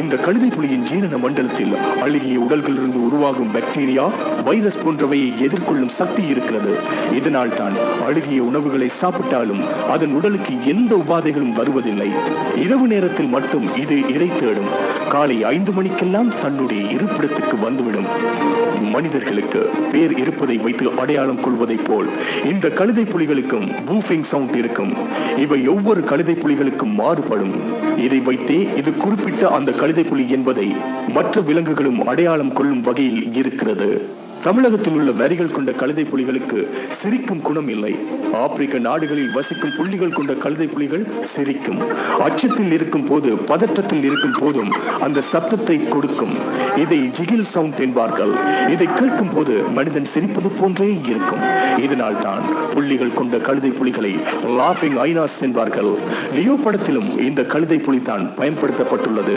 இந்த கழுதை புலியின் ஜீரண மண்டலத்தில் அழுகிய உடல்களிலிருந்து உருவாகும் பாக்டீரியா, வைரஸ் போன்றவையை எதிர்கொள்ளும் சக்தி இருக்கிறது. இதனால் தான் அழுகிய உணவுகளை சாப்பிட்டாலும் அதன் உடலுக்கு எந்த உபாதைகளும் வருவதில்லை. இரவு நேரத்தில் மட்டும் இது இரை தேடும். காலை 5 மணிக்கெல்லாம் தன்னுடைய இருப்பிடத்துக்கு வந்துவிடும். மனிதர்களுக்கு பேர் இருப்பதை வைத்து அடையாளம் கொள்வதைப் போல் இந்த கழுதை புலிகளுக்கும் பூஃபிங் சவுண்ட் இருக்கும். இவை ஒவ்வொரு கழுதை புலிகளுக்கும் மாறுபடும். இதை வைத்தே இது குறிப்பிட்ட அந்த கழுதை புலி என்பதை மற்ற விலங்குகளும் அடையாளம் கொள்ளும் வகையில் இருக்கிறது. தமிழகத்தில் உள்ள வரிகள் கொண்ட கழுதை புலிகளுக்கு சிரிக்கும் குணம் இல்லை. ஆப்பிரிக்க நாடுகளில் வசிக்கும் புள்ளிகள் கொண்ட கழுதை புலிகள் சிரிக்கும். அச்சத்தில் இருக்கும் போது, பதற்றத்தில் இருக்கும் போதும் அந்த சத்தத்தை கொடுக்கும். இதை ஜிகில் சவுண்ட் என்பார்கள். இதை கேட்கும் போது மனிதன் சிரிப்பது போன்றே இருக்கும். இதனால் தான் புள்ளிகள் கொண்ட கழுதை புலிகளை லாஃபிங் ஐனாஸ் என்பார்கள். லியோ படத்திலும் இந்த கழுதை புலி தான் பயன்படுத்தப்பட்டுள்ளது.